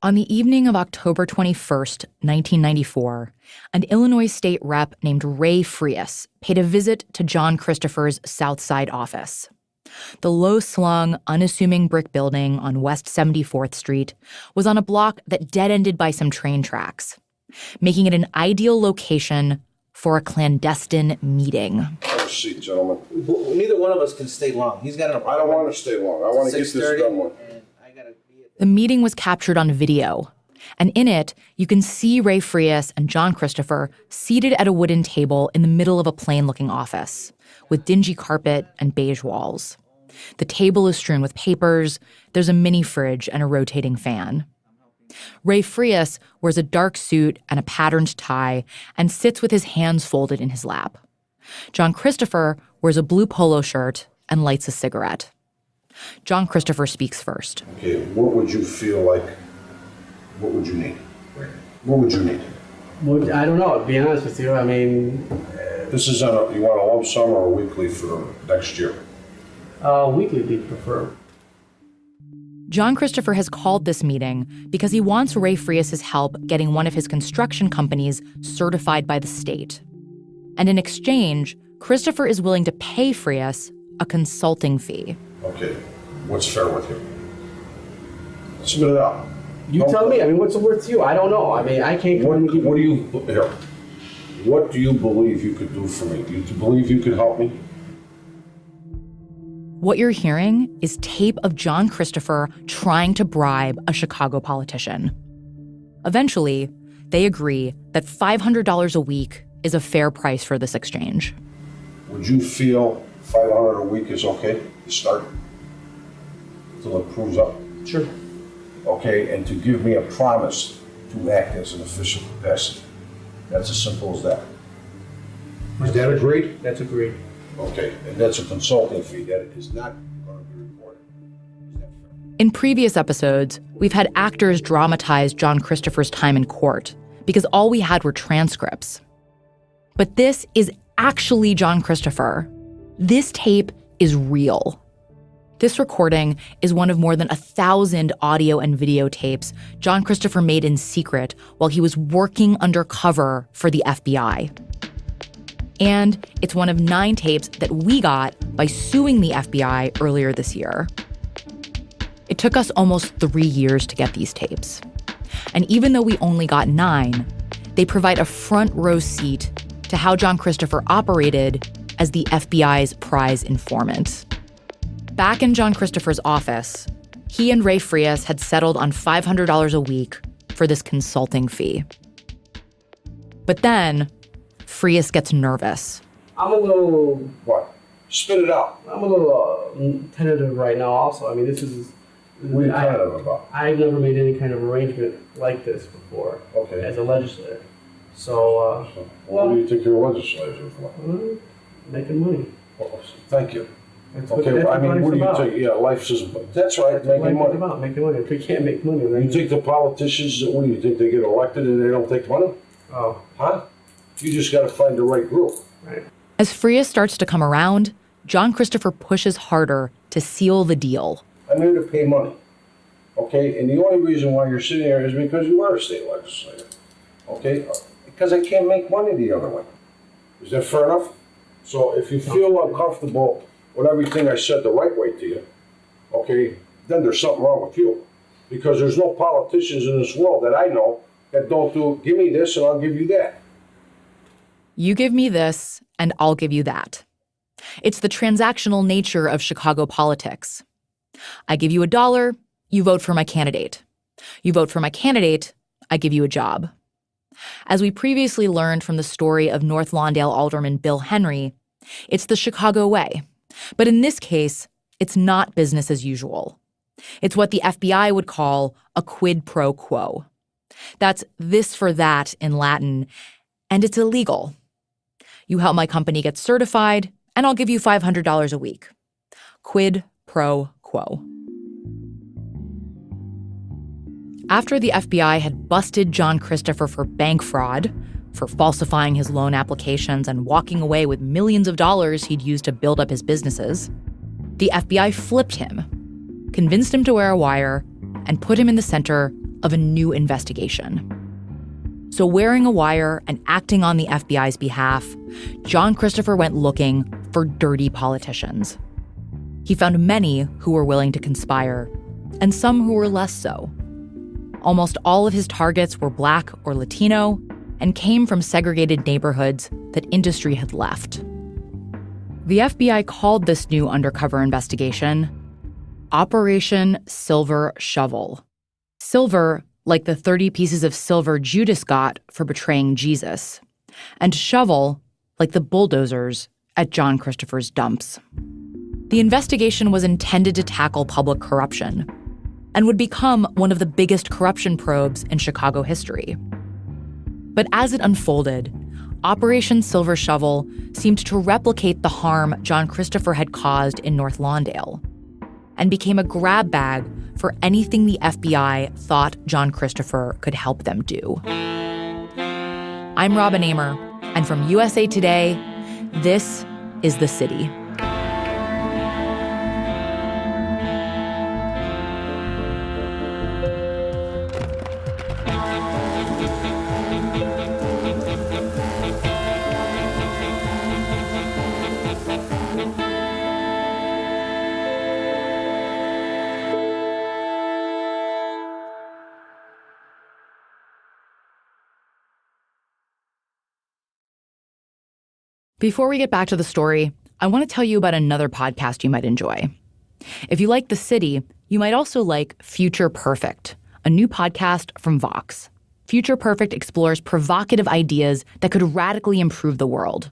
On the evening of October 21st, 1994, an Illinois state rep named Ray Frias paid a visit to John Christopher's South Side office. The low-slung, unassuming brick building on West 74th Street was on a block that dead-ended by some train tracks, making it an ideal location for a clandestine meeting. Have a seat, gentlemen. Neither one of us can stay long. He's got an appointment. I don't want to stay long. I want to get this done with. The meeting was captured on video, and in it, you can see Ray Frias and John Christopher seated at a wooden table in the middle of a plain-looking office, with dingy carpet and beige walls. The table is strewn with papers, there's a mini fridge and a rotating fan. Ray Frias wears a dark suit and a patterned tie and sits with his hands folded in his lap. John Christopher wears a blue polo shirt and lights a cigarette. John Christopher speaks first. Okay, what would you feel like? What would you need? What would you need? Well, I don't know, to be honest with you. I mean... This is on you want a lump sum or a weekly for next year? Weekly would be preferred. John Christopher has called this meeting because he wants Ray Frias' help getting one of his construction companies certified by the state. And in exchange, Christopher is willing to pay Frias a consulting fee. Okay, what's fair with you? Spit it out. You tell me. I mean, what's it worth to you? I don't know. I mean, I can't... What do you believe you could do for me? Do you believe you could help me? What you're hearing is tape of John Christopher trying to bribe a Chicago politician. Eventually, they agree that $500 a week is a fair price for this exchange. Would you feel $500 a week is okay to start? Until it proves up? Sure. Okay, and to give me a promise to act as an official capacity. That's as simple as that. Is that agreed? That's agreed. Okay, and that's a consulting fee that is not going to be reported. Is that fair? In previous episodes, we've had actors dramatize John Christopher's time in court because all we had were transcripts. But this is actually John Christopher. This tape is real. This recording is one of more than 1,000 audio and video tapes John Christopher made in secret while he was working undercover for the FBI. And it's one of 9 tapes that we got by suing the FBI earlier this year. It took us almost 3 years to get these tapes. And even though we only got 9, they provide a front row seat to how John Christopher operated as the FBI's prize informant. Back in John Christopher's office, he and Ray Frias had settled on $500 a week for this consulting fee. But then, Frias gets nervous. I'm a little... What? Spit it out. I'm a little tentative right now also. I mean, this is... What are you tentative about? I've never made any kind of arrangement like this before. Okay. As a legislator. So, what do you think you're a legislator for? Making money. Well, thank you. That's Okay, what, I mean, what do you about. think? Yeah, life's just... That's right, making money. About making money. If we can't make money, then... You think the politicians, what do you think, they get elected and they don't take money? Oh. Huh? You just got to find the right group. Right. As Frias starts to come around, John Christopher pushes harder to seal the deal. I'm here to pay money, okay? And the only reason why you're sitting here is because you are a state legislator, okay? Because I can't make money the other way. Is that fair enough? So if you feel uncomfortable with everything I said the right way to you, okay, then there's something wrong with you. Because there's no politicians in this world that I know that don't do, give me this and I'll give you that. You give me this, and I'll give you that. It's the transactional nature of Chicago politics. I give you $1, you vote for my candidate. You vote for my candidate, I give you a job. As we previously learned from the story of North Lawndale Alderman Bill Henry, it's the Chicago way. But in this case, it's not business as usual. It's what the FBI would call a quid pro quo. That's this for that in Latin, and it's illegal. You help my company get certified, and I'll give you $500 a week. Quid pro quo. After the FBI had busted John Christopher for bank fraud, for falsifying his loan applications and walking away with millions of dollars he'd used to build up his businesses, the FBI flipped him, convinced him to wear a wire, and put him in the center of a new investigation. So wearing a wire and acting on the FBI's behalf, John Christopher went looking for dirty politicians. He found many who were willing to conspire, and some who were less so. Almost all of his targets were Black or Latino and came from segregated neighborhoods that industry had left. The FBI called this new undercover investigation Operation Silver Shovel. Silver, like the 30 pieces of silver Judas got for betraying Jesus, and shovel, like the bulldozers at John Christopher's dumps. The investigation was intended to tackle public corruption and would become one of the biggest corruption probes in Chicago history. But as it unfolded, Operation Silver Shovel seemed to replicate the harm John Christopher had caused in North Lawndale and became a grab bag for anything the FBI thought John Christopher could help them do. I'm Robin Amer, and from USA Today, this is The City. Before we get back to the story, I want to tell you about another podcast you might enjoy. If you like The City, you might also like Future Perfect, a new podcast from Vox. Future Perfect explores provocative ideas that could radically improve the world.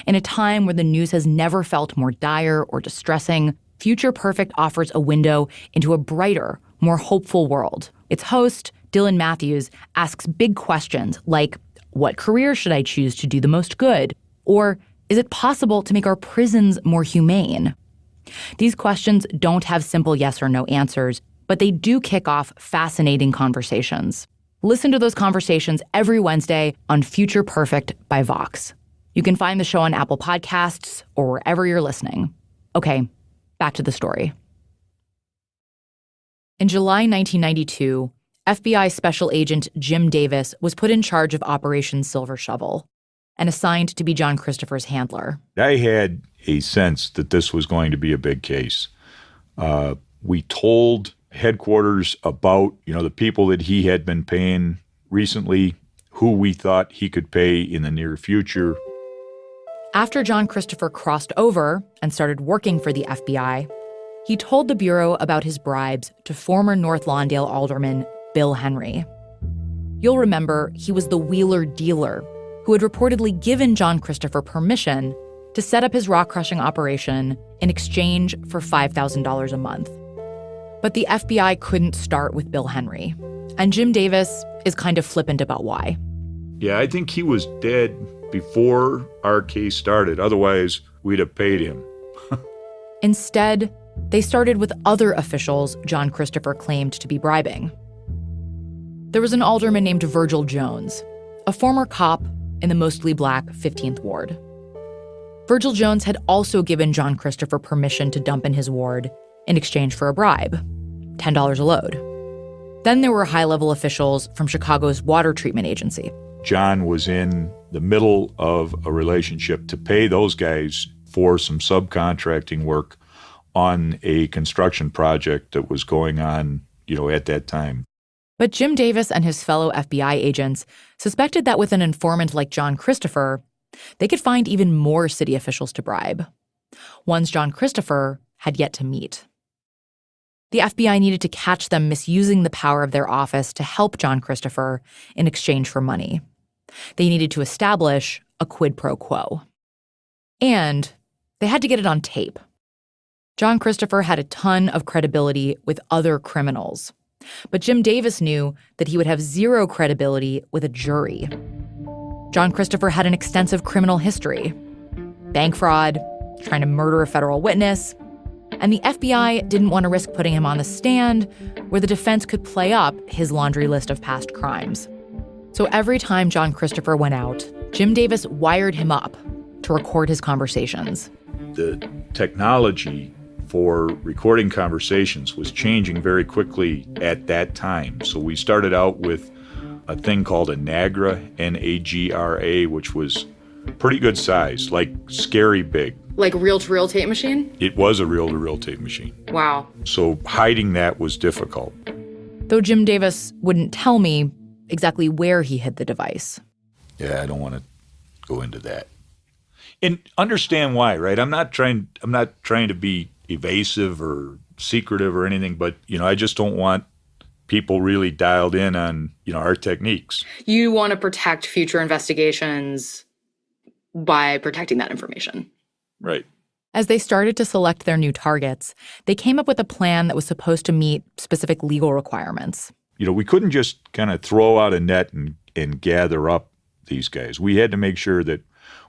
In a time where the news has never felt more dire or distressing, Future Perfect offers a window into a brighter, more hopeful world. Its host, Dylan Matthews, asks big questions like, what career should I choose to do the most good? Or is it possible to make our prisons more humane? These questions don't have simple yes or no answers, but they do kick off fascinating conversations. Listen to those conversations every Wednesday on Future Perfect by Vox. You can find the show on Apple Podcasts or wherever you're listening. Okay, back to the story. In July 1992, FBI Special Agent Jim Davis was put in charge of Operation Silver Shovel and assigned to be John Christopher's handler. I had a sense that this was going to be a big case. We told headquarters about, the people that he had been paying recently, who we thought he could pay in the near future. After John Christopher crossed over and started working for the FBI, he told the Bureau about his bribes to former North Lawndale Alderman Bill Henry. You'll remember he was the wheeler dealer who had reportedly given John Christopher permission to set up his rock-crushing operation in exchange for $5,000 a month. But the FBI couldn't start with Bill Henry, and Jim Davis is kind of flippant about why. Yeah, I think he was dead before our case started. Otherwise, we'd have paid him. Instead, they started with other officials John Christopher claimed to be bribing. There was an alderman named Virgil Jones, a former cop in the mostly Black 15th Ward. Virgil Jones had also given John Christopher permission to dump in his ward in exchange for a bribe, $10 a load. Then there were high-level officials from Chicago's water treatment agency. John was in the middle of a relationship to pay those guys for some subcontracting work on a construction project that was going on, at that time. But Jim Davis and his fellow FBI agents suspected that with an informant like John Christopher, they could find even more city officials to bribe, ones John Christopher had yet to meet. The FBI needed to catch them misusing the power of their office to help John Christopher in exchange for money. They needed to establish a quid pro quo. And they had to get it on tape. John Christopher had a ton of credibility with other criminals. But Jim Davis knew that he would have zero credibility with a jury. John Christopher had an extensive criminal history. Bank fraud, trying to murder a federal witness. And the FBI didn't want to risk putting him on the stand where the defense could play up his laundry list of past crimes. So every time John Christopher went out, Jim Davis wired him up to record his conversations. The technology for recording conversations was changing very quickly at that time. So we started out with a thing called a Nagra, Nagra, which was pretty good size, like scary big. Like reel-to-reel tape machine? It was a reel-to-reel tape machine. Wow. So hiding that was difficult. Though Jim Davis wouldn't tell me exactly where he hid the device. Yeah, I don't want to go into that. And understand why, right? I'm not trying to be evasive or secretive or anything, but I just don't want people really dialed in on, our techniques. You want to protect future investigations by protecting that information. Right. As they started to select their new targets, they came up with a plan that was supposed to meet specific legal requirements. We couldn't just kind of throw out a net and gather up these guys. We had to make sure that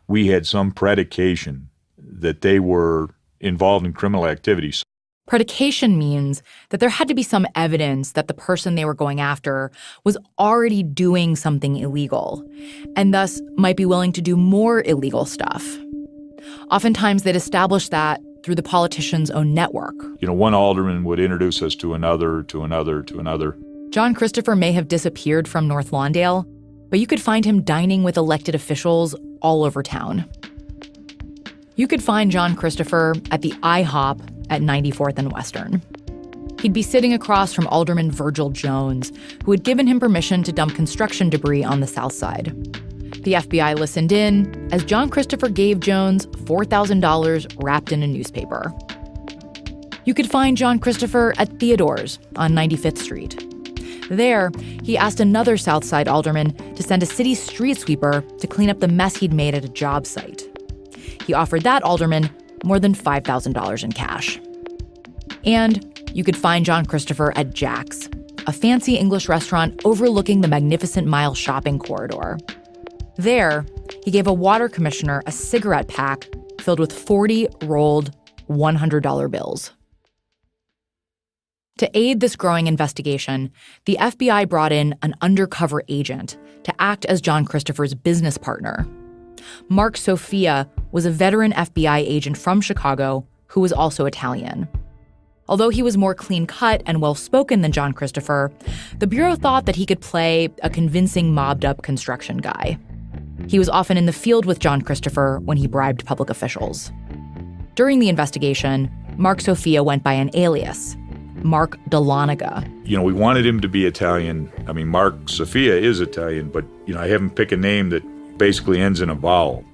we had some predication that they were involved in criminal activities. Predication means that there had to be some evidence that the person they were going after was already doing something illegal, and thus might be willing to do more illegal stuff. Oftentimes, they'd establish that through the politician's own network. One alderman would introduce us to another, to another, to another. John Christopher may have disappeared from North Lawndale, but you could find him dining with elected officials all over town. You could find John Christopher at the IHOP at 94th and Western. He'd be sitting across from Alderman Virgil Jones, who had given him permission to dump construction debris on the south side. The FBI listened in as John Christopher gave Jones $4,000 wrapped in a newspaper. You could find John Christopher at Theodore's on 95th Street. There, he asked another Southside alderman to send a city street sweeper to clean up the mess he'd made at a job site. He offered that alderman more than $5,000 in cash. And you could find John Christopher at Jack's, a fancy English restaurant overlooking the Magnificent Mile shopping corridor. There, he gave a water commissioner a cigarette pack filled with 40 rolled $100 bills. To aid this growing investigation, the FBI brought in an undercover agent to act as John Christopher's business partner. Mark Sophia was a veteran FBI agent from Chicago who was also Italian. Although he was more clean-cut and well-spoken than John Christopher, the Bureau thought that he could play a convincing mobbed-up construction guy. He was often in the field with John Christopher when he bribed public officials. During the investigation, Mark Sophia went by an alias, Mark Dahlonega. We wanted him to be Italian. I mean, Mark Sophia is Italian, but, I have him pick a name that basically ends in a vowel.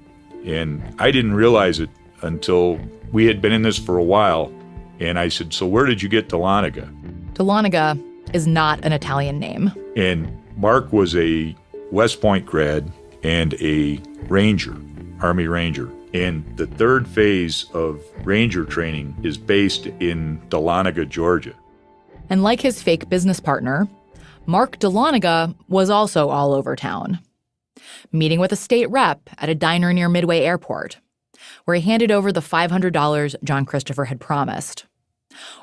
And I didn't realize it until we had been in this for a while. And I said, so where did you get Dahlonega? Dahlonega is not an Italian name. And Mark was a West Point grad and a Ranger, Army Ranger. And the third phase of Ranger training is based in Dahlonega, Georgia. And like his fake business partner, Mark Dahlonega was also all over town. Meeting with a state rep at a diner near Midway Airport, where he handed over the $500 John Christopher had promised.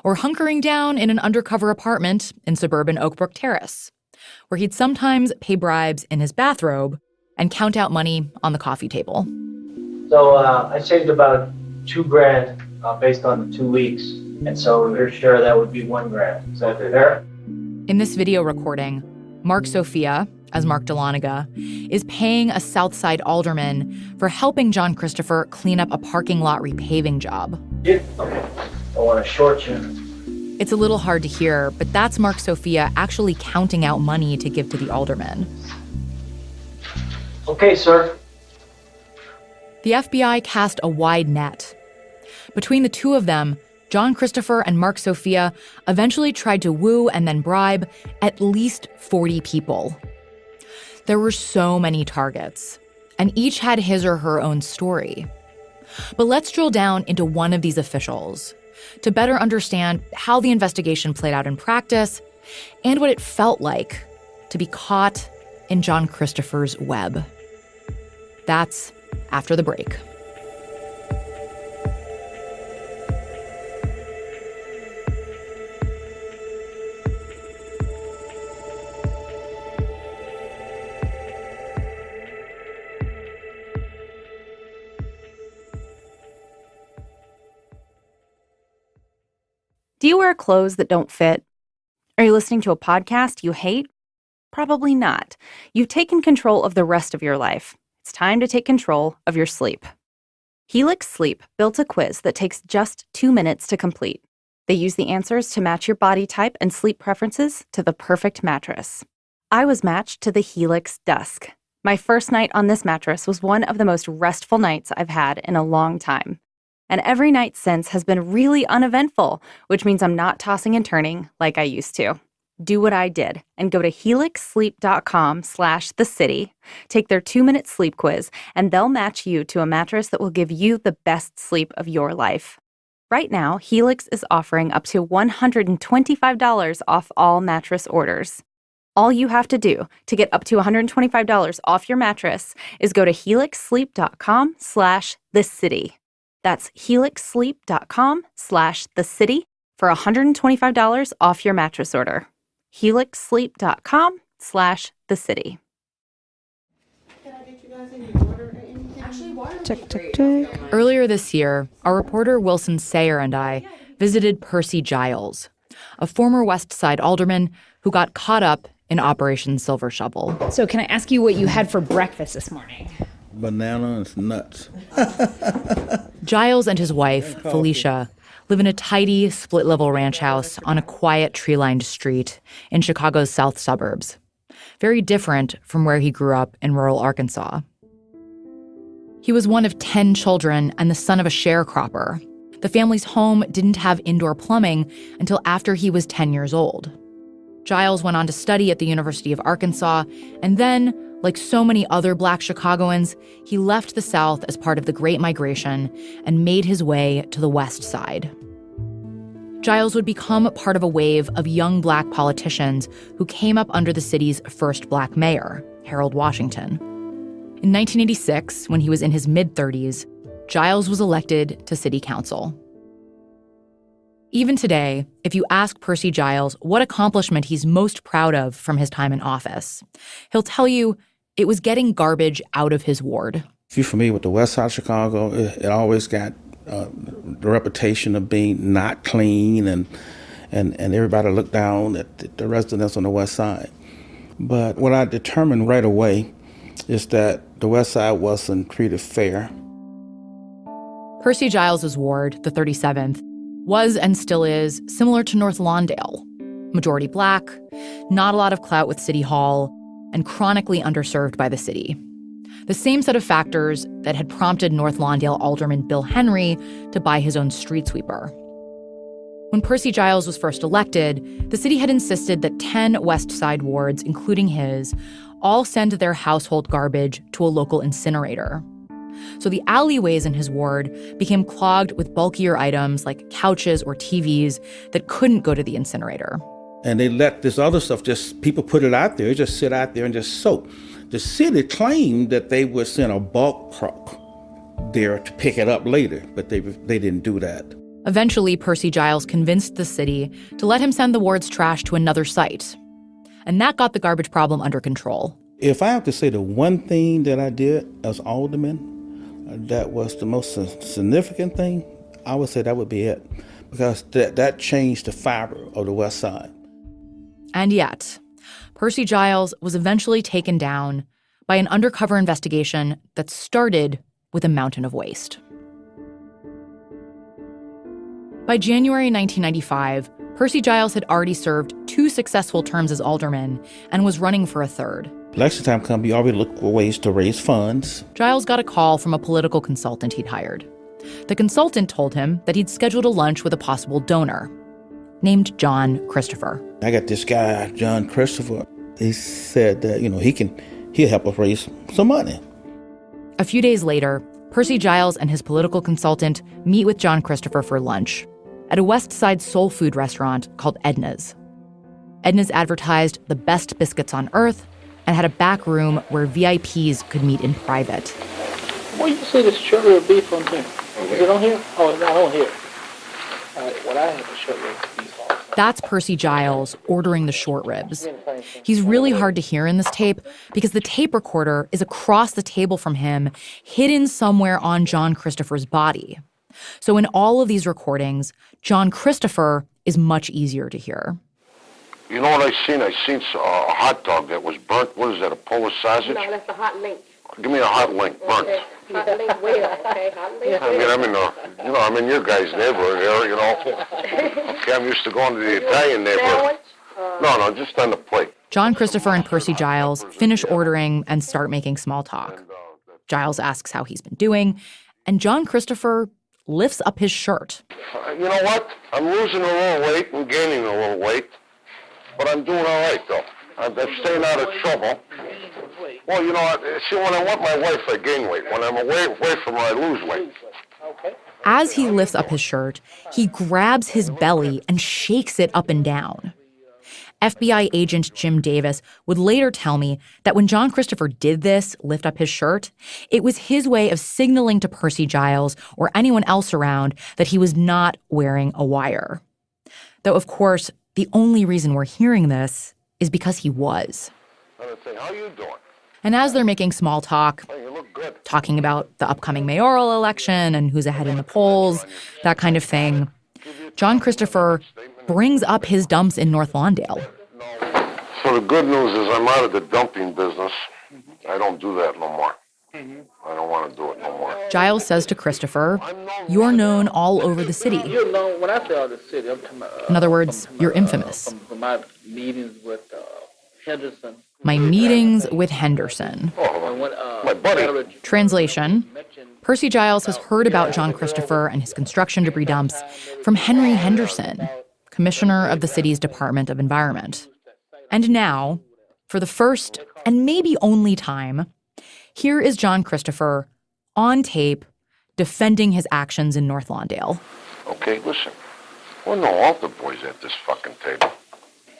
Or hunkering down in an undercover apartment in suburban Oak Brook Terrace, where he'd sometimes pay bribes in his bathrobe and count out money on the coffee table. So I saved about $2,000 based on the 2 weeks. And so we're sure that would be $1,000. Is that fair? In this video recording, Mark Sophia, as Mark Dahlonega, is paying a Southside alderman for helping John Christopher clean up a parking lot repaving job. Yeah. Okay. I want to short you. It's a little hard to hear, but that's Mark Sophia actually counting out money to give to the alderman. Okay, sir. The FBI cast a wide net. Between the two of them, John Christopher and Mark Sophia eventually tried to woo and then bribe at least 40 people. There were so many targets, and each had his or her own story. But let's drill down into one of these officials to better understand how the investigation played out in practice and what it felt like to be caught in John Christopher's web. That's after the break. Do you wear clothes that don't fit? Are you listening to a podcast you hate? Probably not. You've taken control of the rest of your life. It's time to take control of your sleep. Helix Sleep built a quiz that takes just 2 minutes to complete. They use the answers to match your body type and sleep preferences to the perfect mattress. I was matched to the Helix Dusk. My first night on this mattress was one of the most restful nights I've had in a long time. And every night since has been really uneventful, which means I'm not tossing and turning like I used to. Do what I did and go to helixsleep.com/thecity, take their 2-minute sleep quiz, and they'll match you to a mattress that will give you the best sleep of your life. Right now, Helix is offering up to $125 off all mattress orders. All you have to do to get up to $125 off your mattress is go to helixsleep.com/thecity. That's helixsleep.com/thecity for $125 off your mattress order. helixsleep.com/thecity. Check, check, check. Earlier this year, our reporter Wilson Sayer and I visited Percy Giles, a former West Side alderman who got caught up in Operation Silver Shovel. So can I ask you what you had for breakfast this morning? Banana and nuts. Giles and his wife, Felicia, live in a tidy, split-level ranch house on a quiet, tree-lined street in Chicago's south suburbs. Very different from where he grew up in rural Arkansas. He was one of 10 children and the son of a sharecropper. The family's home didn't have indoor plumbing until after he was 10 years old. Giles went on to study at the University of Arkansas, and then, like so many other Black Chicagoans, he left the South as part of the Great Migration and made his way to the West Side. Giles would become part of a wave of young Black politicians who came up under the city's first Black mayor, Harold Washington. In 1986, when he was in his mid-30s, Giles was elected to city council. Even today, if you ask Percy Giles what accomplishment he's most proud of from his time in office, he'll tell you it was getting garbage out of his ward. If you're familiar with the west side of Chicago, it always got the reputation of being not clean and everybody looked down at the residents on the west side. But what I determined right away is that the west side wasn't treated fair. Percy Giles's ward, the 37th, was and still is similar to North Lawndale. Majority Black, not a lot of clout with City Hall, and chronically underserved by the city. The same set of factors that had prompted North Lawndale Alderman Bill Henry to buy his own street sweeper. When Percy Giles was first elected, the city had insisted that 10 West Side wards, including his, all send their household garbage to a local incinerator. So the alleyways in his ward became clogged with bulkier items like couches or TVs that couldn't go to the incinerator. And they let this other stuff people put it out there, just sit out there and just soak. The city claimed that they would send a bulk truck there to pick it up later, but they didn't do that. Eventually, Percy Giles convinced the city to let him send the ward's trash to another site. And that got the garbage problem under control. If I have to say the one thing that I did as alderman, that was the most significant thing, I would say that would be it. Because that changed the fiber of the West Side. And yet, Percy Giles was eventually taken down by an undercover investigation that started with a mountain of waste. By January 1995, Percy Giles had already served 2 successful terms as alderman and was running for a third. Election time come, you already look for ways to raise funds. Giles got a call from a political consultant he'd hired. The consultant told him that he'd scheduled a lunch with a possible donor named John Christopher. I got this guy, John Christopher. He said that, he'll help us raise some money. A few days later, Percy Giles and his political consultant meet with John Christopher for lunch at a West Side soul food restaurant called Edna's. Edna's advertised the best biscuits on earth and had a back room where VIPs could meet in private. Where you see this sugar or beef on here? Is it on here? Oh, it's not on here. All right, what I have is sugar or beef on. That's Percy Giles ordering the short ribs. He's really hard to hear in this tape because the tape recorder is across the table from him, hidden somewhere on John Christopher's body. So in all of these recordings, John Christopher is much easier to hear. You know what I seen? I seen a hot dog that was burnt. What is that, a Polish sausage? No, that's a hot link. Give me a hot link, burnt. Okay. Hot link where? Okay, hot link. I'm in your guys' neighborhood there, you know. Okay, I'm used to going to the Italian neighborhood. No, just on the plate. John Christopher and Percy Giles finish ordering and start making small talk. Giles asks how he's been doing, and John Christopher lifts up his shirt. You know what? I'm losing a little weight and gaining a little weight, but I'm doing all right, though. I'm staying out of trouble. Well, you know what? See, when I'm with my wife, I gain weight. When I'm away from her, I lose weight. As he lifts up his shirt, he grabs his belly and shakes it up and down. FBI agent Jim Davis would later tell me that when John Christopher did this, lift up his shirt, it was his way of signaling to Percy Giles or anyone else around that he was not wearing a wire. Though, of course, the only reason we're hearing this is because he was. How you doing? And as they're making small talk, Hey, you look good. talking about the upcoming mayoral election and who's ahead in the polls, that kind of thing, John Christopher brings up his dumps in North Lawndale. So the good news is I'm out of the dumping business. I don't do that no more. I don't want to do it no more. Giles says to Christopher, "You're known all over the city." You know, when I say all the city, I'm talking about... In other words, you're infamous. From my meetings with Henderson. My meetings with Henderson. My buddy. Translation: Percy Giles has heard about John Christopher and his construction debris dumps from Henry Henderson, commissioner of the city's Department of Environment. And now, for the first and maybe only time, here is John Christopher on tape defending his actions in North Lawndale. Okay, listen. We're no altar boys at this fucking table.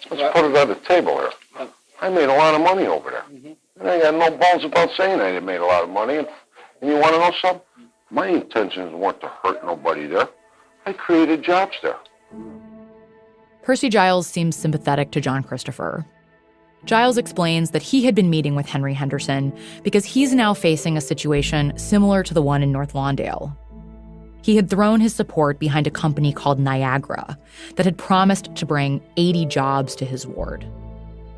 Let's put it on the table here. I made a lot of money over there. And I got no balls about saying I made a lot of money. And you want to know something? My intentions weren't to hurt nobody there. I created jobs there. Percy Giles seems sympathetic to John Christopher. Giles explains that he had been meeting with Henry Henderson because he's now facing a situation similar to the one in North Lawndale. He had thrown his support behind a company called Niagara that had promised to bring 80 jobs to his ward.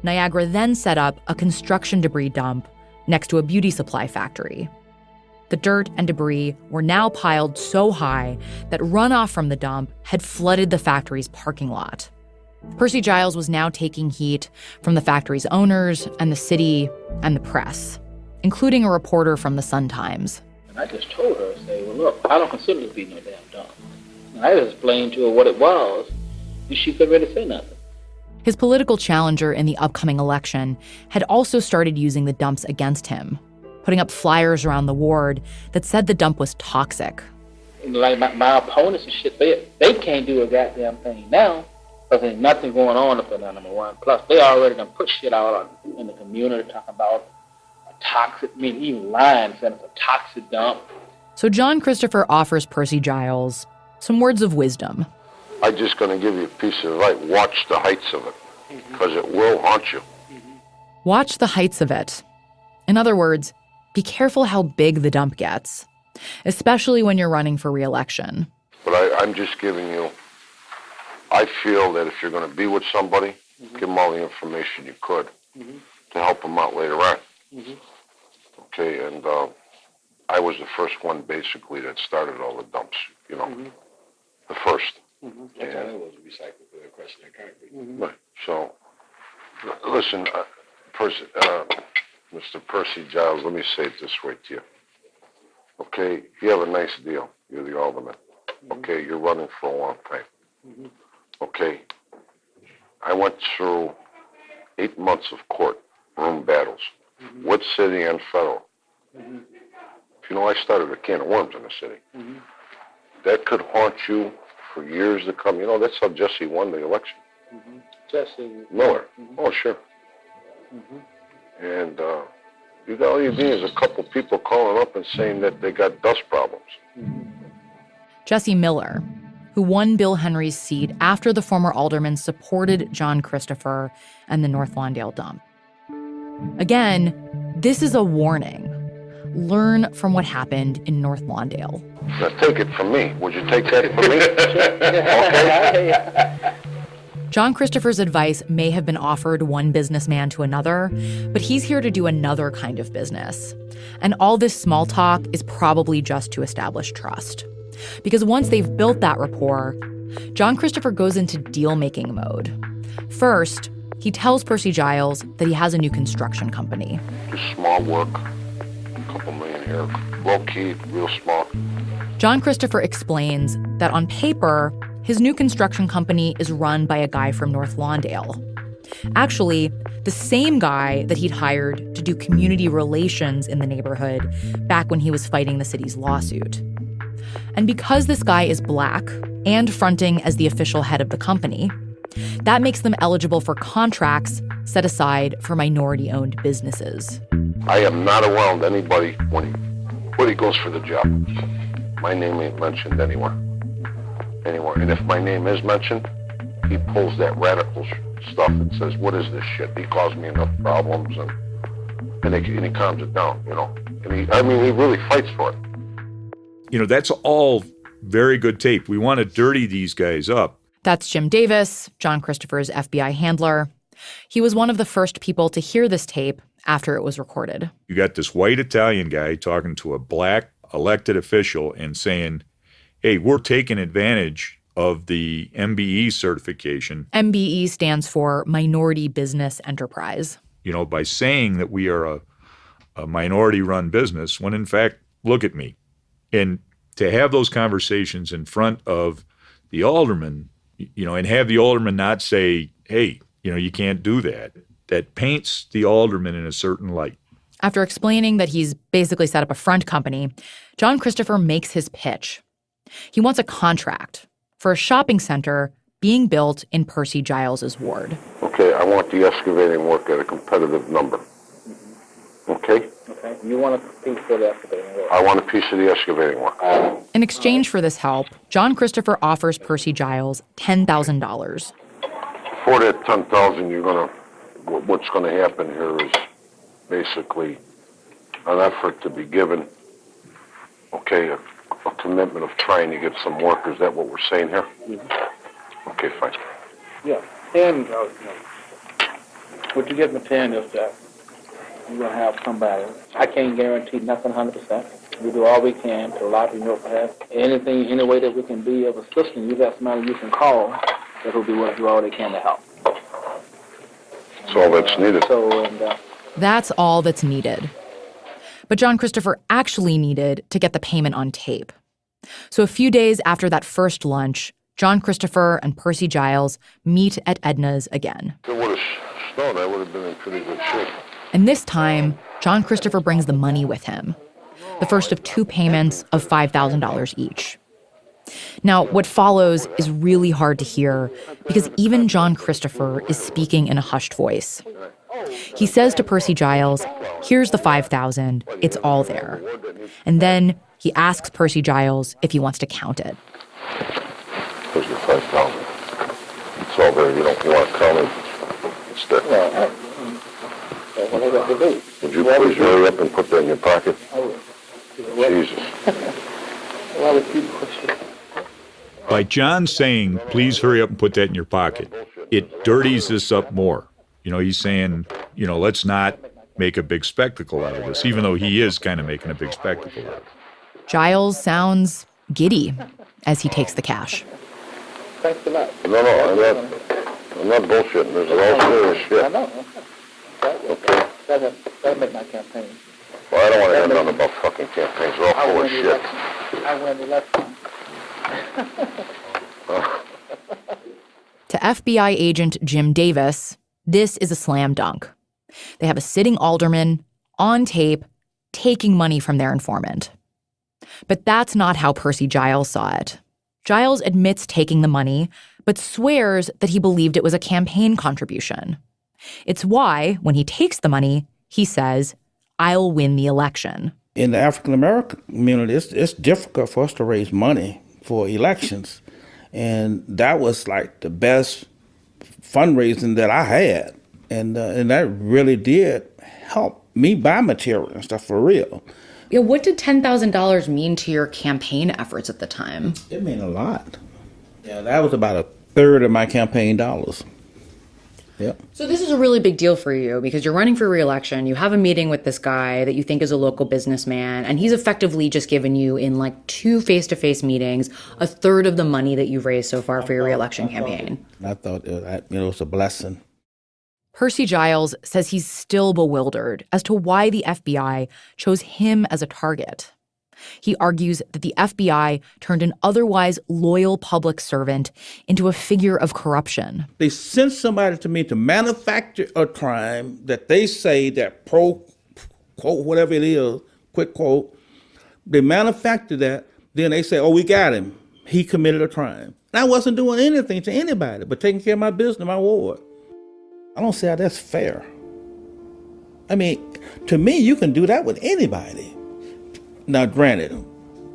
Niagara then set up a construction debris dump next to a beauty supply factory. The dirt and debris were now piled so high that runoff from the dump had flooded the factory's parking lot. Percy Giles was now taking heat from the factory's owners and the city and the press, including a reporter from the Sun-Times. And I just told her, well, look, I don't consider it to be no damn dump. And I just explained to her what it was, and she couldn't really say nothing. His political challenger in the upcoming election had also started using the dumps against him, putting up flyers around the ward that said the dump was toxic. Like my opponents and shit, they can't do a goddamn thing now because there's nothing going on up in there, number one. Plus, they already done put shit out in the community talking about a toxic, even lying saying it's a toxic dump. So John Christopher offers Percy Giles some words of wisdom. I'm just going to give you a piece of advice. Watch the heights of it, because it will haunt you. Watch the heights of it. In other words, be careful how big the dump gets, especially when you're running for re-election. But I'm just giving you, I feel that if you're going to be with somebody, give them all the information you could to help them out later on. Okay, and I was the first one basically that started all the dumps, you know, the first. That's all it was, recycled for the question of concrete. Right. So, listen, Mr. Percy Giles, let me say it this way to you. Okay, you have a nice deal. You're the Aldermen. Okay, you're running for a long time. Okay, I went through 8 months of court room battles with city and federal. You know, I started a can of worms in the city. That could haunt you for years to come. You know, that's how Jesse won the election. Jesse Miller. Oh, sure. And all you need is a couple people calling up and saying that they got dust problems. Jesse Miller, who won Bill Henry's seat after the former alderman supported John Christopher and the North Lawndale dump. Again, this is a warning. Learn from what happened in North Lawndale. Now, take it from me. Would you take that from me? Okay. John Christopher's advice may have been offered one businessman to another, but he's here to do another kind of business. And all this small talk is probably just to establish trust. Because once they've built that rapport, John Christopher goes into deal-making mode. First, he tells Percy Giles that he has a new construction company. Just small work, a couple million here, low-key, real small. John Christopher explains that on paper, his new construction company is run by a guy from North Lawndale. Actually, the same guy that he'd hired to do community relations in the neighborhood back when he was fighting the city's lawsuit. And because this guy is black and fronting as the official head of the company, that makes them eligible for contracts set aside for minority-owned businesses. I am not around anybody when he goes for the job. My name ain't mentioned anywhere. And if my name is mentioned, he pulls that radical stuff and says, what is this shit? He caused me enough problems, and he calms it down, you know. And he really fights for it. You know, that's all very good tape. We want to dirty these guys up. That's Jim Davis, John Christopher's FBI handler. He was one of the first people to hear this tape after it was recorded. You got this white Italian guy talking to a black elected official and saying, hey, we're taking advantage of the MBE certification. MBE stands for Minority Business Enterprise. You know, by saying that we are a minority-run business, when in fact, look at me. And to have those conversations in front of the alderman, you know, and have the alderman not say, hey, you know, you can't do that, that paints the alderman in a certain light. After explaining that he's basically set up a front company, John Christopher makes his pitch. He wants a contract for a shopping center being built in Percy Giles's ward. Okay, I want the excavating work at a competitive number. Okay? Okay. You want a piece of the excavating work? I want a piece of the excavating work. In exchange for this help, John Christopher offers Percy Giles $10,000. For that 10,000, what's gonna happen here is basically an effort to be given, okay, a commitment of trying to get some work. Is that what we're saying here? Mm-hmm. Okay, fine. Yeah. 10, what you get me 10 is that you're going to have somebody. I can't guarantee nothing 100%. We do all we can to lobby your behalf. Anything, any way that we can be of assistance, you got somebody you can call that will be willing to do all they can to help. That's all that's needed. That's all that's needed. But John Christopher actually needed to get the payment on tape. So a few days after that first lunch, John Christopher and Percy Giles meet at Edna's again. If it would have snowed, I would have been in pretty good shape. And this time, John Christopher brings the money with him, the first of two payments of $5,000 each. Now, what follows is really hard to hear because even John Christopher is speaking in a hushed voice. He says to Percy Giles, here's the $5,000, it's all there. And then he asks Percy Giles if he wants to count it. Here's your 5,000. It's all there. You want to count it? It's there. What I got to do? Would you please hurry up and put that in your pocket? Jesus. Why would you push it? By John saying, please hurry up and put that in your pocket, it dirties this up more. You know, he's saying, you know, let's not make a big spectacle out of this, even though he is kind of making a big spectacle out of it. Giles sounds giddy as he takes the cash. Thanks a lot. No, I'm not bullshitting. This is all serious shit. I know. Okay. That'll make my campaign. Well, I don't want to hear nothing about fucking campaigns. They're all full of shit. I win the election. To FBI agent Jim Davis, this is a slam dunk. They have a sitting alderman on tape taking money from their informant. But that's not how Percy Giles saw it. Giles admits taking the money, but swears that he believed it was a campaign contribution. It's why, when he takes the money, he says, I'll win the election. In the African-American community, it's difficult for us to raise money for elections. And that was like the best fundraising that I had. And that really did help me buy material and stuff for real. Yeah, what did $10,000 mean to your campaign efforts at the time? It meant a lot. Yeah, that was about a third of my campaign dollars. Yep. So this is a really big deal for you because you're running for re-election. You have a meeting with this guy that you think is a local businessman, and he's effectively just given you, in like 2 face-to-face meetings, a third of the money that you've raised so far for your re-election campaign. I thought it was a blessing. Percy Giles says he's still bewildered as to why the FBI chose him as a target. He argues that the FBI turned an otherwise loyal public servant into a figure of corruption. They sent somebody to me to manufacture a crime that they say that quote, whatever it is, quick quote, they manufactured that, then they say, oh, we got him. He committed a crime. And I wasn't doing anything to anybody but taking care of my business, my ward. I don't see how that's fair. I mean, to me, you can do that with anybody. Now, granted,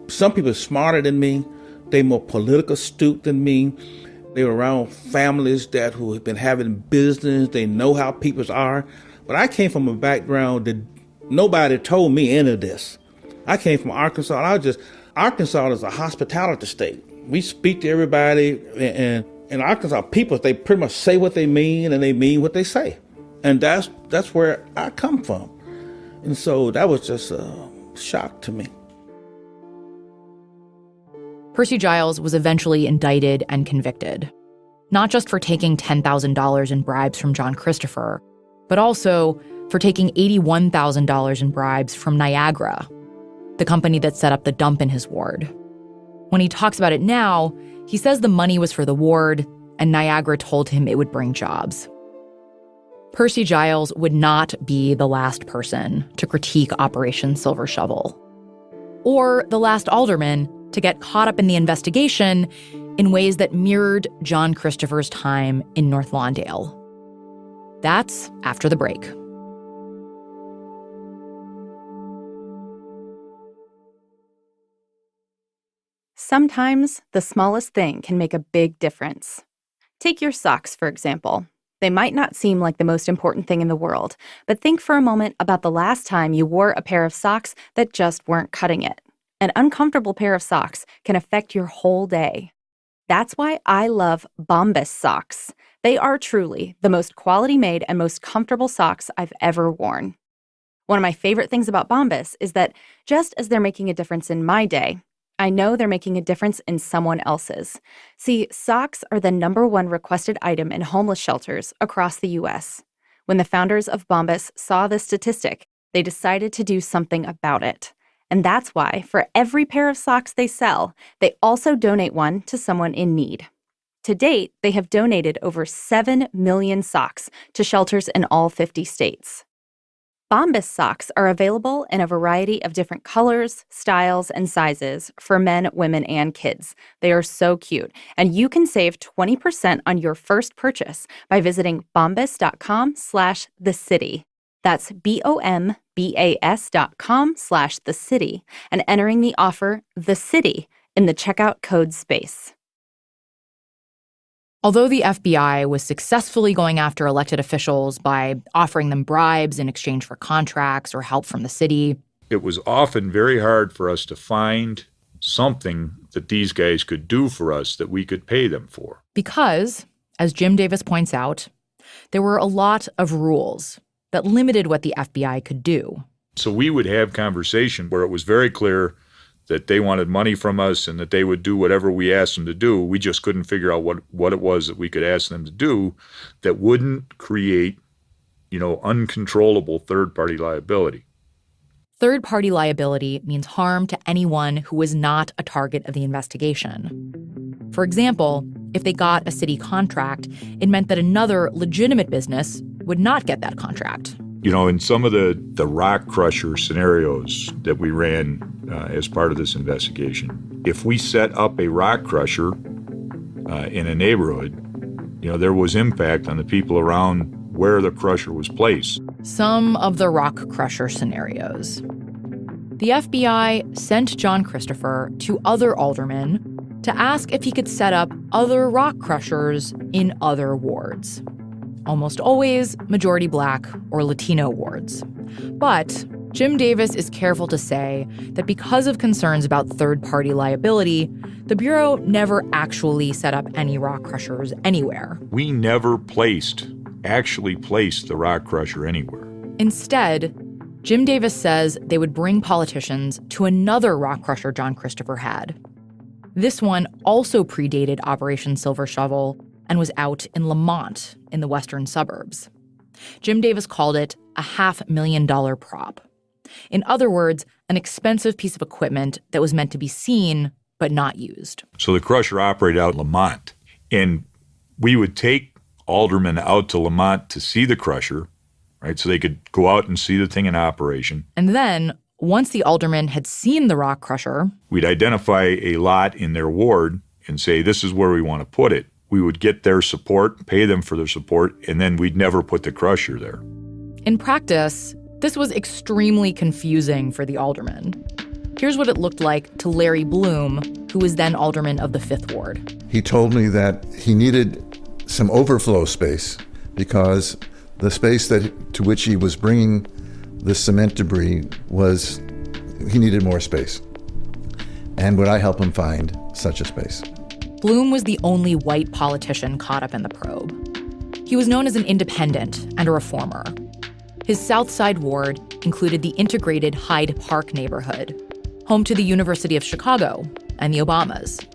some people are smarter than me. They're more political astute than me. They're around families who have been having business. They know how people are. But I came from a background that nobody told me any of this. I came from Arkansas. Arkansas is a hospitality state. We speak to everybody. And in Arkansas, people, they pretty much say what they mean and they mean what they say. And that's where I come from. And so that was just a shock to me. Percy Giles was eventually indicted and convicted, not just for taking $10,000 in bribes from John Christopher, but also for taking $81,000 in bribes from Niagara, the company that set up the dump in his ward. When he talks about it now, he says the money was for the ward, and Niagara told him it would bring jobs. Percy Giles would not be the last person to critique Operation Silver Shovel, or the last alderman to get caught up in the investigation in ways that mirrored John Christopher's time in North Lawndale. That's after the break. Sometimes the smallest thing can make a big difference. Take your socks, for example. They might not seem like the most important thing in the world, but think for a moment about the last time you wore a pair of socks that just weren't cutting it. An uncomfortable pair of socks can affect your whole day. That's why I love Bombas socks. They are truly the most quality-made and most comfortable socks I've ever worn. One of my favorite things about Bombas is that just as they're making a difference in my day, I know they're making a difference in someone else's. See, socks are the #1 requested item in homeless shelters across the U.S. When the founders of Bombas saw this statistic, they decided to do something about it. And that's why, for every pair of socks they sell, they also donate one to someone in need. To date, they have donated over 7 million socks to shelters in all 50 states. Bombas socks are available in a variety of different colors, styles, and sizes for men, women, and kids. They are so cute, and you can save 20% on your first purchase by visiting bombas.com/thecity. That's BOMBAS.com/thecity and entering the offer The City in the checkout code space. Although the FBI was successfully going after elected officials by offering them bribes in exchange for contracts or help from the city, it was often very hard for us to find something that these guys could do for us that we could pay them for. Because, as Jim Davis points out, there were a lot of rules that limited what the FBI could do. So we would have conversation where it was very clear that they wanted money from us and that they would do whatever we asked them to do. We just couldn't figure out what it was that we could ask them to do that wouldn't create, uncontrollable third-party liability. Third-party liability means harm to anyone who was not a target of the investigation. For example, if they got a city contract, it meant that another legitimate business would not get that contract. In some of the rock crusher scenarios that we ran as part of this investigation, if we set up a rock crusher in a neighborhood, there was impact on the people around where the crusher was placed. Some of the rock crusher scenarios. The FBI sent John Christopher to other aldermen to ask if he could set up other rock crushers in other wards. Almost always majority Black or Latino wards. But Jim Davis is careful to say that because of concerns about third-party liability, the Bureau never actually set up any rock crushers anywhere. We never actually placed the rock crusher anywhere. Instead, Jim Davis says they would bring politicians to another rock crusher John Christopher had. This one also predated Operation Silver Shovel and was out in Lamont in the western suburbs. Jim Davis called it a $500,000 prop. In other words, an expensive piece of equipment that was meant to be seen but not used. So the crusher operated out in Lamont, and we would take aldermen out to Lamont to see the crusher, right? So they could go out and see the thing in operation. And then, once the aldermen had seen the rock crusher, we'd identify a lot in their ward and say, this is where we want to put it. We would get their support, pay them for their support, and then we'd never put the crusher there. In practice, this was extremely confusing for the aldermen. Here's what it looked like to Larry Bloom, who was then alderman of the 5th Ward. He told me that he needed some overflow space because the space to which he was bringing the cement debris he needed more space. And would I help him find such a space? Bloom was the only white politician caught up in the probe. He was known as an independent and a reformer. His South Side ward included the integrated Hyde Park neighborhood, home to the University of Chicago and the Obamas.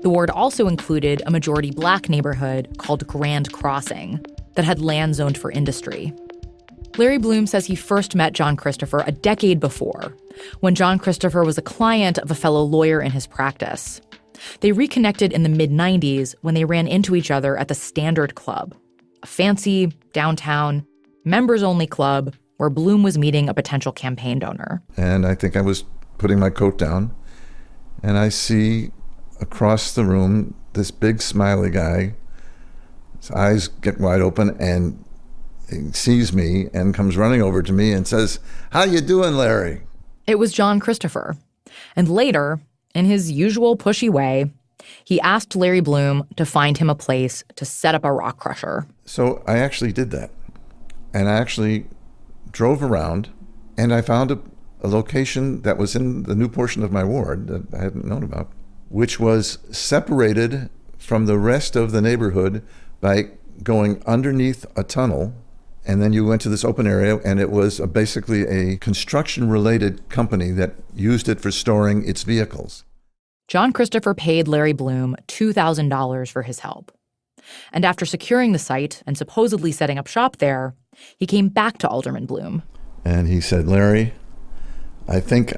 The ward also included a majority black neighborhood called Grand Crossing that had land zoned for industry. Larry Bloom says he first met John Christopher a decade before, when John Christopher was a client of a fellow lawyer in his practice. They reconnected in the mid-90s when they ran into each other at the Standard Club, a fancy, downtown, members-only club where Bloom was meeting a potential campaign donor. And I think I was putting my coat down, and I see across the room this big smiley guy. His eyes get wide open, and he sees me and comes running over to me and says, "How you doing, Larry?" It was John Christopher. And later, in his usual pushy way, he asked Larry Bloom to find him a place to set up a rock crusher. So I actually did that. And I actually drove around, and I found a location that was in the new portion of my ward that I hadn't known about, which was separated from the rest of the neighborhood by going underneath a tunnel. And then you went to this open area, and it was basically a construction-related company that used it for storing its vehicles. John Christopher paid Larry Bloom $2,000 for his help. And after securing the site and supposedly setting up shop there, he came back to Alderman Bloom. And he said, "Larry, I think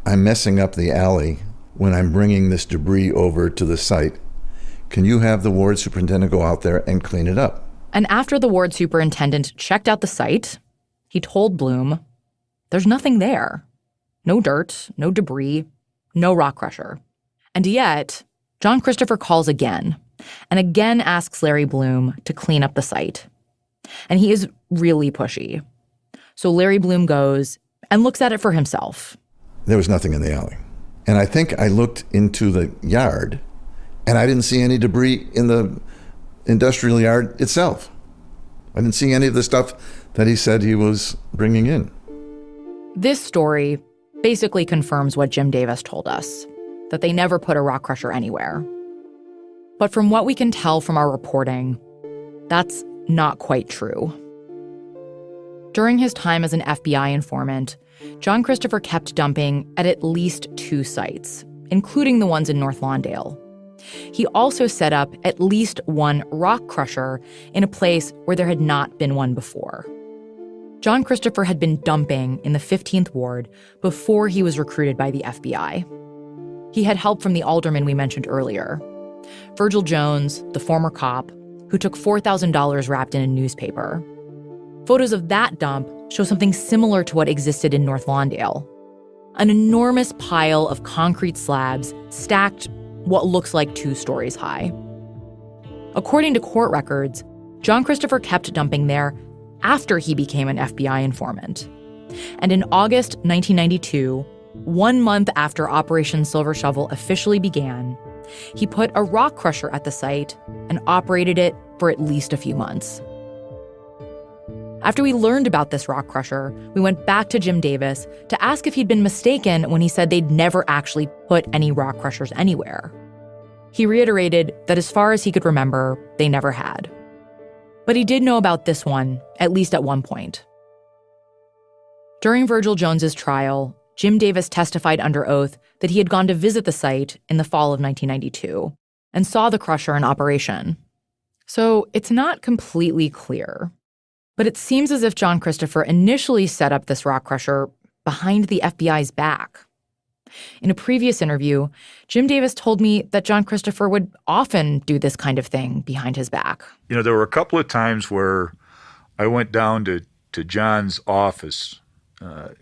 I'm messing up the alley when I'm bringing this debris over to the site. Can you have the ward superintendent go out there and clean it up?" And after the ward superintendent checked out the site, he told Bloom, there's nothing there. No dirt, no debris, no rock crusher. And yet, John Christopher calls again, and again asks Larry Bloom to clean up the site. And he is really pushy. So Larry Bloom goes and looks at it for himself. There was nothing in the alley. And I think I looked into the yard, and I didn't see any debris in the industrial yard itself. I didn't see any of the stuff that he said he was bringing in. This story basically confirms what Jim Davis told us, that they never put a rock crusher anywhere. But from what we can tell from our reporting, that's not quite true. During his time as an FBI informant, John Christopher kept dumping at least 2 sites, including the ones in North Lawndale. He also set up at least 1 rock crusher in a place where there had not been one before. John Christopher had been dumping in the 15th Ward before he was recruited by the FBI. He had help from the alderman we mentioned earlier, Virgil Jones, the former cop, who took $4,000 wrapped in a newspaper. Photos of that dump show something similar to what existed in North Lawndale. An enormous pile of concrete slabs stacked what looks like 2 stories high. According to court records, John Christopher kept dumping there after he became an FBI informant. And in August 1992, 1 month after Operation Silver Shovel officially began, he put a rock crusher at the site and operated it for at least a few months. After we learned about this rock crusher, we went back to Jim Davis to ask if he'd been mistaken when he said they'd never actually put any rock crushers anywhere. He reiterated that as far as he could remember, they never had. But he did know about this one, at least at one point. During Virgil Jones's trial, Jim Davis testified under oath that he had gone to visit the site in the fall of 1992 and saw the crusher in operation. So it's not completely clear. But it seems as if John Christopher initially set up this rock crusher behind the FBI's back. In a previous interview, Jim Davis told me that John Christopher would often do this kind of thing behind his back. You know, there were a couple of times where I went down to John's office,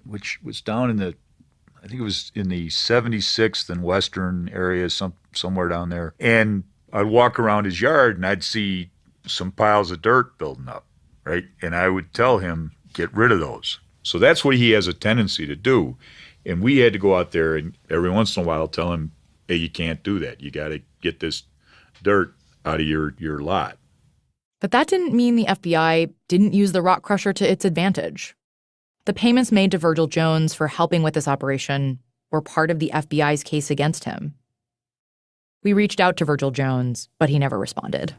which was down in I think it was in the 76th and Western area, somewhere down there. And I'd walk around his yard and I'd see some piles of dirt building up, right? And I would tell him, get rid of those. So that's what he has a tendency to do. And we had to go out there and every once in a while tell him, hey, you can't do that. You got to get this dirt out of your lot. But that didn't mean the FBI didn't use the rock crusher to its advantage. The payments made to Virgil Jones for helping with this operation were part of the FBI's case against him. We reached out to Virgil Jones, but he never responded.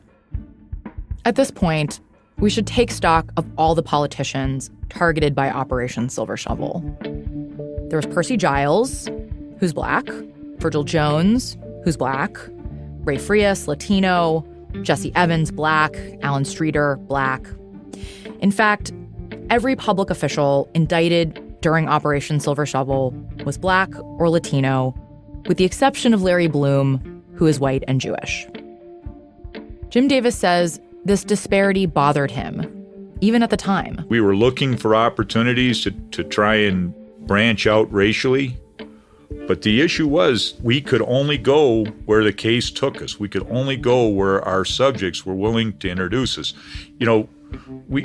At this point, we should take stock of all the politicians targeted by Operation Silver Shovel. There was Percy Giles, who's Black, Virgil Jones, who's Black, Ray Frias, Latino, Jesse Evans, Black, Alan Streeter, Black. In fact, every public official indicted during Operation Silver Shovel was Black or Latino, with the exception of Larry Bloom, who is white and Jewish. Jim Davis says this disparity bothered him, even at the time. We were looking for opportunities to try and branch out racially, but the issue was we could only go where the case took us. We could only go where our subjects were willing to introduce us. You know,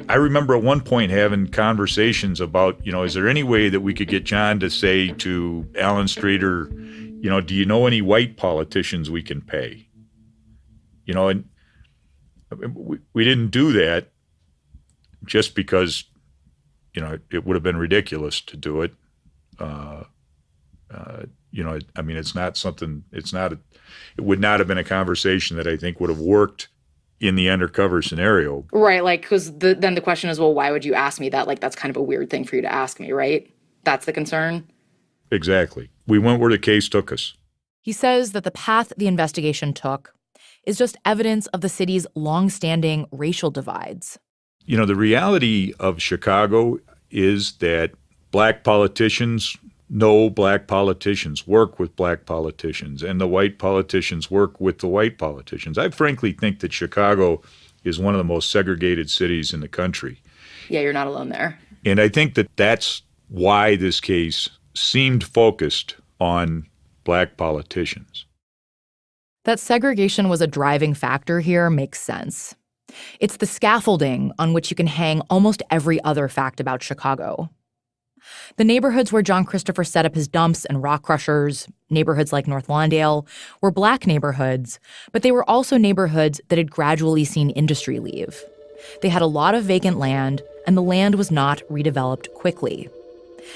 I remember at one point having conversations about, you know, is there any way that we could get John to say to Alan Streeter, you know, do you know any white politicians we can pay? You know, and we didn't do that just because, you know, it would have been ridiculous to do it. You know, I mean, it would not have been a conversation that I think would have worked in the undercover scenario. Right, like, because then the question is, well, why would you ask me that? Like, that's kind of a weird thing for you to ask me, right? That's the concern? Exactly. We went where the case took us. He says that the path the investigation took is just evidence of the city's longstanding racial divides. You know, the reality of Chicago is that Black politicians know Black politicians, work with Black politicians, and the white politicians work with the white politicians. I frankly think that Chicago is one of the most segregated cities in the country. Yeah, you're not alone there. And I think that that's why this case seemed focused on Black politicians. That segregation was a driving factor here makes sense. It's the scaffolding on which you can hang almost every other fact about Chicago. The neighborhoods where John Christopher set up his dumps and rock crushers, neighborhoods like North Lawndale, were Black neighborhoods, but they were also neighborhoods that had gradually seen industry leave. They had a lot of vacant land, and the land was not redeveloped quickly,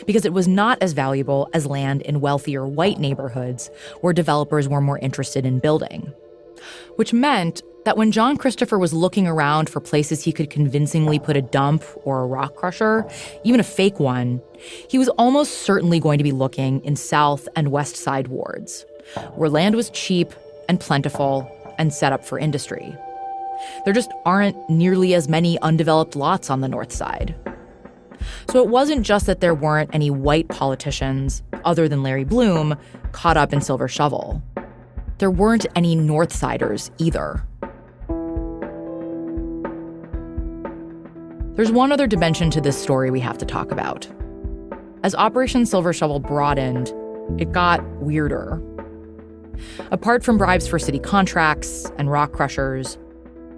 because it was not as valuable as land in wealthier white neighborhoods where developers were more interested in building. Which meant that when John Christopher was looking around for places he could convincingly put a dump or a rock crusher, even a fake one, he was almost certainly going to be looking in South and West Side wards, where land was cheap and plentiful and set up for industry. There just aren't nearly as many undeveloped lots on the North Side. So it wasn't just that there weren't any white politicians, other than Larry Bloom, caught up in Silver Shovel. There weren't any North Siders either. There's one other dimension to this story we have to talk about. As Operation Silver Shovel broadened, it got weirder. Apart from bribes for city contracts and rock crushers,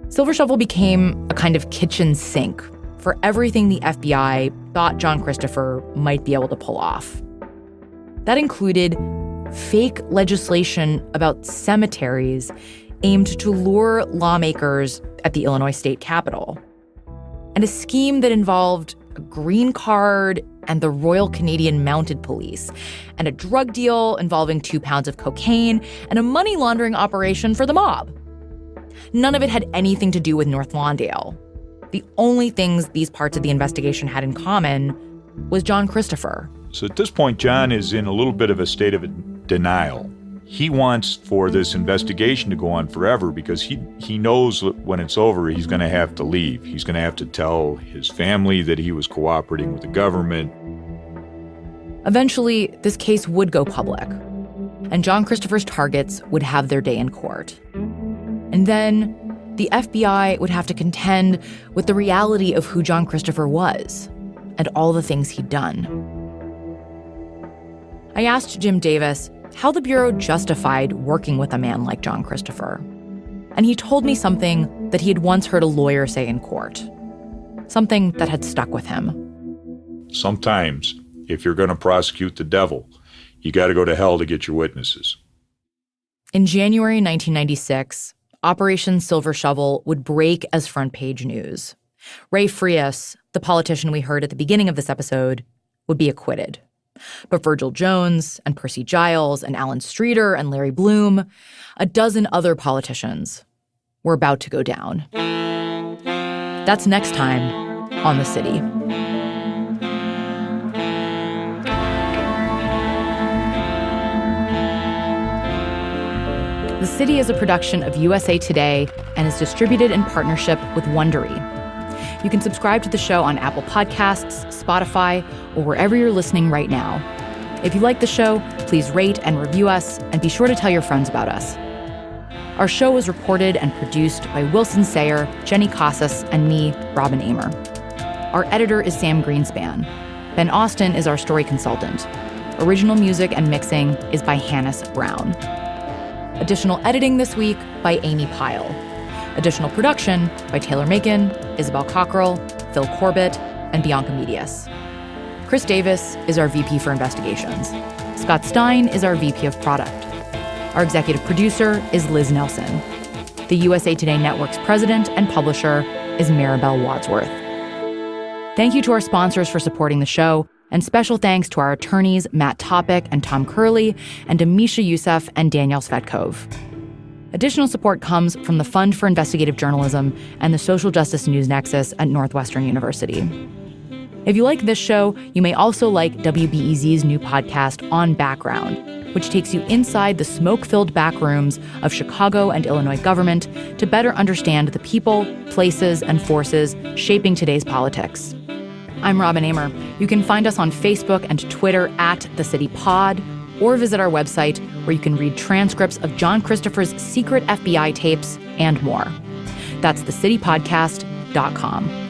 Silver Shovel became a kind of kitchen sink for everything the FBI thought John Christopher might be able to pull off. That included fake legislation about cemeteries aimed to lure lawmakers at the Illinois state capitol. And and a scheme that involved a green card and the Royal Canadian Mounted Police, and a drug deal involving 2 pounds of cocaine, and a money laundering operation for the mob. None of it had anything to do with North Lawndale. The only things these parts of the investigation had in common was John Christopher. So at this point, John is in a little bit of a state of denial. He wants for this investigation to go on forever because he knows that when it's over, he's going to have to leave. He's going to have to tell his family that he was cooperating with the government. Eventually, this case would go public, and John Christopher's targets would have their day in court. And then the FBI would have to contend with the reality of who John Christopher was and all the things he'd done. I asked Jim Davis how the Bureau justified working with a man like John Christopher. And he told me something that he had once heard a lawyer say in court, something that had stuck with him. Sometimes, if you're going to prosecute the devil, you got to go to hell to get your witnesses. In January 1996, Operation Silver Shovel would break as front-page news. Ray Frias, the politician we heard at the beginning of this episode, would be acquitted. But Virgil Jones and Percy Giles and Alan Streeter and Larry Bloom, a dozen other politicians, were about to go down. That's next time on The City. The City is a production of USA Today and is distributed in partnership with Wondery. You can subscribe to the show on Apple Podcasts, Spotify, or wherever you're listening right now. If you like the show, please rate and review us, and be sure to tell your friends about us. Our show was reported and produced by Wilson Sayer, Jenny Casas, and me, Robin Amer. Our editor is Sam Greenspan. Ben Austin is our story consultant. Original music and mixing is by Hannes Brown. Additional editing this week by Amy Pyle. Additional production by Taylor Macon, Isabel Cockrell, Phil Corbett, and Bianca Medias. Chris Davis is our VP for Investigations. Scott Stein is our VP of Product. Our executive producer is Liz Nelson. The USA Today Network's president and publisher is Maribel Wadsworth. Thank you to our sponsors for supporting the show, and special thanks to our attorneys Matt Topic and Tom Curley, and to Misha Youssef and Danielle Svetkov. Additional support comes from the Fund for Investigative Journalism and the Social Justice News Nexus at Northwestern University. If you like this show, you may also like WBEZ's new podcast, On Background, which takes you inside the smoke-filled back rooms of Chicago and Illinois government to better understand the people, places, and forces shaping today's politics. I'm Robin Amer. You can find us on Facebook and Twitter at The City Pod, or visit our website where you can read transcripts of John Christopher's secret FBI tapes and more. That's thecitypodcast.com.